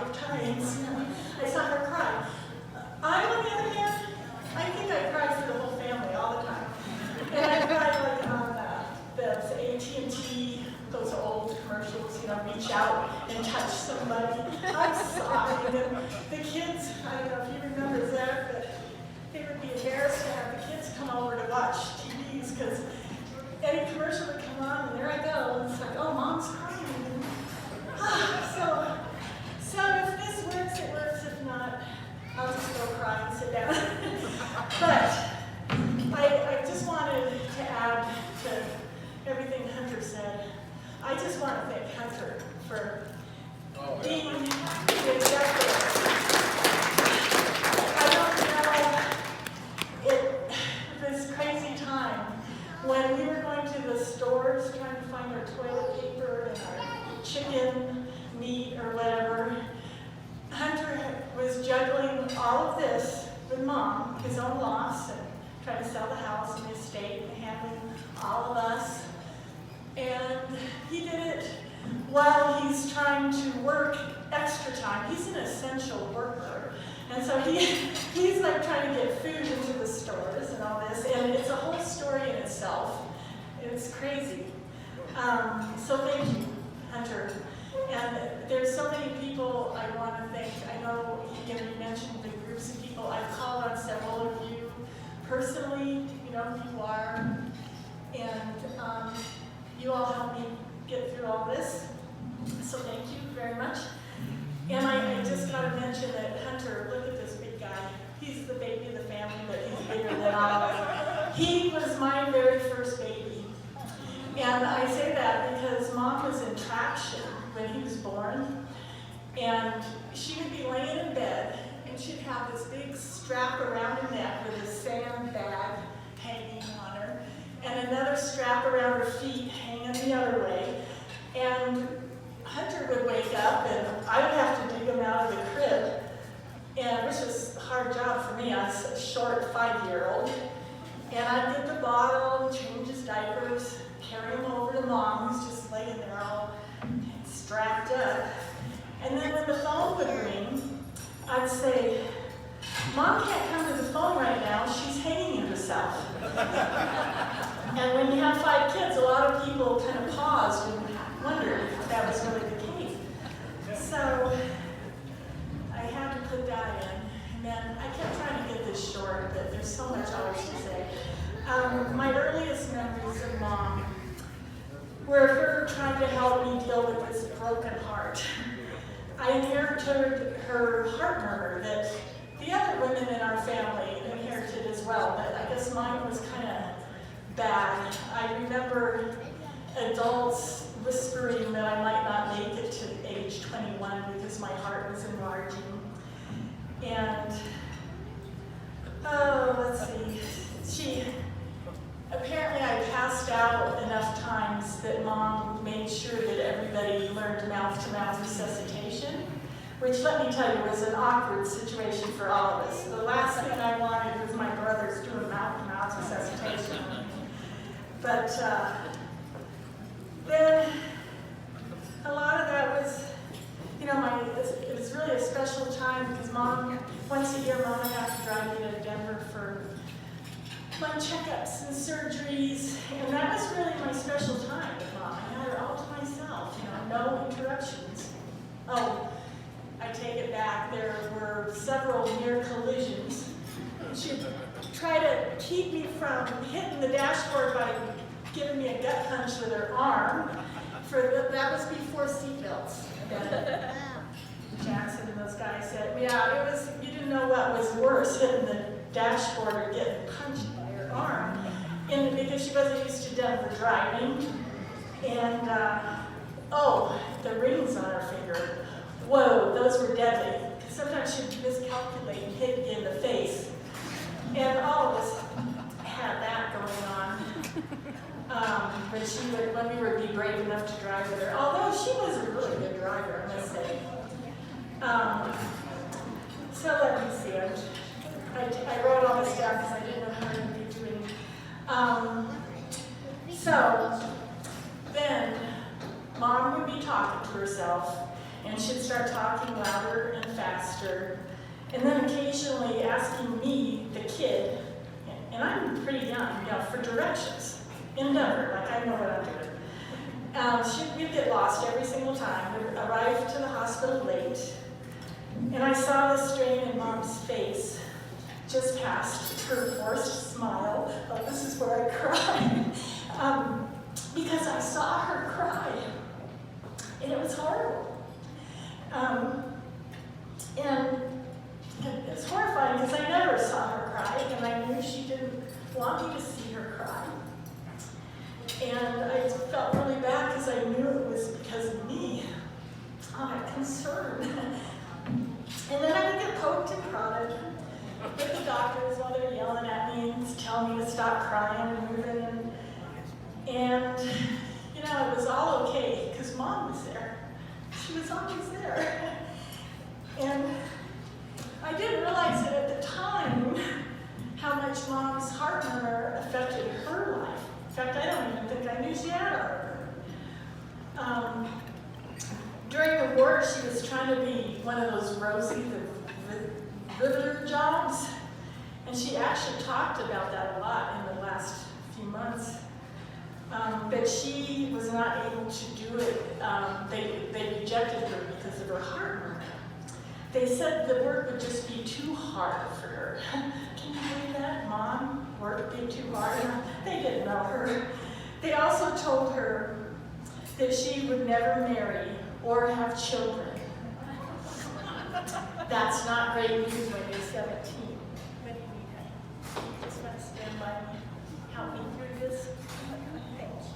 5 times. I saw her cry. I, on the other hand, I think I cry for the whole family all the time. And I cry like on the AT&T, those old commercials, you know, reach out and touch somebody. I'm sobbing. And the kids, I don't know if you remember that, but they would be embarrassed to have the kids come over to watch TVs because any commercial would come on and there I go. And it's like, oh, Mom's crying. So if this works, it works. If not, I'll just go cry and sit down. But I just wanted to add to everything Hunter said. I just want to thank Hunter for being the executive. I don't know, this crazy time when we were going to the stores trying to find our toilet paper and our chicken meat or whatever, Hunter was juggling all of this with Mom, his own loss, and trying to sell the house and the estate and handling all of us. And he did it while he's trying to work extra time. He's an essential worker. And so he's like trying to get food into the stores and all this. And it's a whole story in itself. It's crazy. So thank you, Hunter. And there's so many people I want to thank. I know you mentioned the groups of people. I've called on several of you personally. You know who you are. And you all helped me get through all this. So thank you very much. And I just got to mention that Hunter, look at this big guy. He's the baby of the family, but he's bigger than all of us. He was my very first baby. And I say that because Mom was in traction when he was born. And she would be laying in bed, and she'd have this big strap around her neck with a sandbag hanging on her, and another strap around her feet hanging the other way. And Hunter would wake up, and I would have to dig him out of the crib, and which was a hard job for me. I was a short 5-year-old. And I'd get the bottle, change his diapers, carry him over to Mom, who's just laying there all strapped up. And then when the phone would ring, I'd say, Mom can't come to the phone right now, she's hanging herself. And when you have 5 kids, a lot of people kind of paused and wondered if that was really the case. So I had to put that in. And then I kept trying to get this short, but there's so much always to say. My earliest memories of Mom were her trying to help me deal with this broken heart. I inherited her heart murmur that the other women in our family inherited as well, but I guess mine was kind of bad. I remember adults whispering that I might not make it to age 21 because my heart was enlarging. And, let's see, apparently I passed out enough times that Mom made sure that everybody learned mouth-to-mouth resuscitation, which, let me tell you, was an awkward situation for all of us. The last thing I wanted was my brothers doing mouth-to-mouth resuscitation. But then a lot of that was, you know, it was really a special time because Mom, once a year, Mom would have to drive me to Denver for my checkups and surgeries, and that was really my special time with Mom. I had her all to myself, you know, no interruptions. Oh, I take it back, there were several near collisions. She'd try to keep me from hitting the dashboard by giving me a gut punch with her arm. That was before seatbelts. Jackson and those guys said, yeah, it was, you didn't know what was worse, hitting the dashboard or getting punched by her arm. And because she wasn't used to Denver driving. And, the rings on her finger. Whoa, those were deadly. Sometimes she'd miscalculate and hit you in the face. And all of us had that going on. But she would, when we would be brave enough to drive with her. Although she was a really good driver, I must say. So let me see. I wrote all this down because I didn't know how to be doing. So then Mom would be talking to herself, And she'd start talking louder and faster, and then occasionally asking me, the kid, and I'm pretty young, for directions. In Denver, like I know what I'm doing. We'd get lost every single time. We'd arrive to the hospital late, and I saw the strain in Mom's face just past her forced smile. Oh, this is where I cried. Because I saw her cry, and it was horrible. And it's horrifying because I never saw her cry, and I knew she didn't want me to see her cry. And I felt really bad because I knew it was because of me. I'm concerned. And then I would get poked and prodded with the doctors while they're yelling at me and telling me to stop crying and moving. And it was all okay because Mom was there. She was always there. And I didn't realize it at the time how much Mom's heart murmur affected her life. In fact, I don't even think I knew she had a heart murmur. During the war, she was trying to be one of those Rosie the Riveter jobs, and she actually talked about that a lot in the last few months. But she was not able to do it. They rejected her because of her heart murmur. They said the work would just be too hard for her. Can you believe that? Mom, work be too hard? They didn't know her. They also told her that she would never marry or have children. That's not great news when you're 17. What do you need, honey? You just want to stand by me, help me through this? Thank you.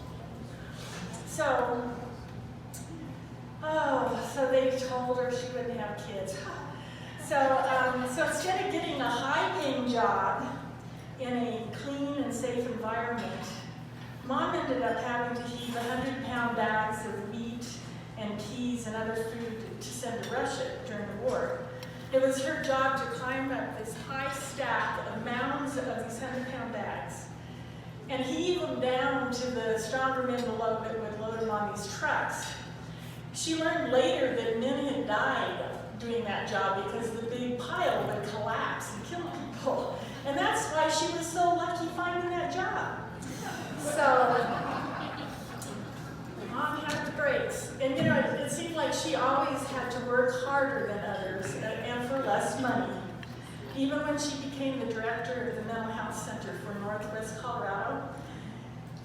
So they told her she wouldn't have kids. So instead of getting a high-paying job in a clean and safe environment, Mom ended up having to heave 100-pound bags of wheat and peas and other food to send to Russia during the war. It was her job to climb up this high stack of mounds of these 100-pound bags and heave them down to the stronger men below that would load them on these trucks. She learned later that men had died doing that job because the big pile would collapse and kill people. And that's why she was so lucky finding that job. So, Mom had the breaks. And it seemed like she always had to work harder than others and for less money. Even when she became the director of the Mental Health Center for Northwest Colorado,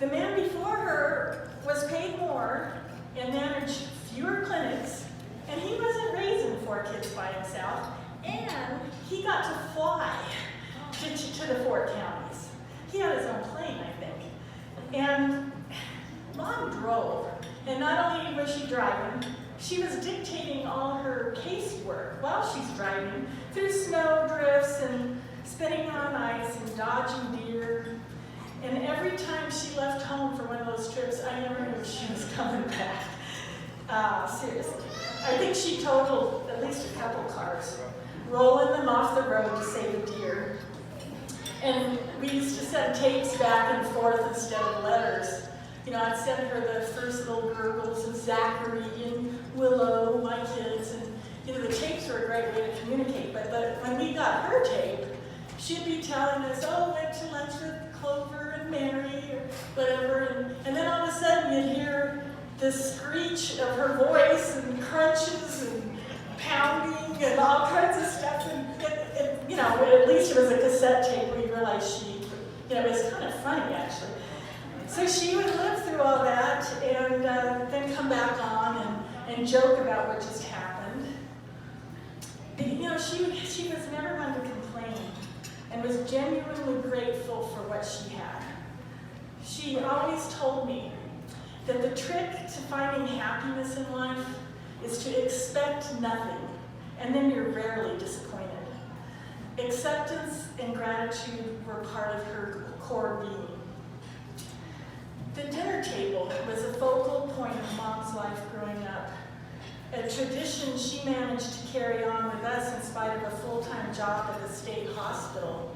the man before her was paid more and managed fewer clinics, and he wasn't raising 4 kids by himself, and he got to fly to the 4 counties. He had his own plane, I think. And Mom drove, and not only was she driving, she was dictating all her casework while she's driving through snow drifts and spinning on ice and dodging deer. And every time she left home for one of those trips, I never knew she was coming back. Seriously. I think she totaled at least a couple cars, rolling them off the road to save a deer. And we used to send tapes back and forth instead of letters. I'd send her the first little gurgles of Zachary and Willow, my kids, and the tapes were a great way to communicate. But when we got her tape, she'd be telling us, went to lunch with Clover and Mary or whatever, and then all of a sudden you'd hear the screech of her voice and crunches and pounding and all kinds of stuff. And at least it was a cassette tape where you realized it was kind of funny actually. So she would live through all that and then come back on and joke about what just happened. But, she was never one to complain and was genuinely grateful for what she had. She always told me that the trick to finding happiness in life is to expect nothing, and then you're rarely disappointed. Acceptance and gratitude were part of her core being. The dinner table was a focal point of Mom's life growing up, a tradition she managed to carry on with us in spite of a full-time job at the state hospital.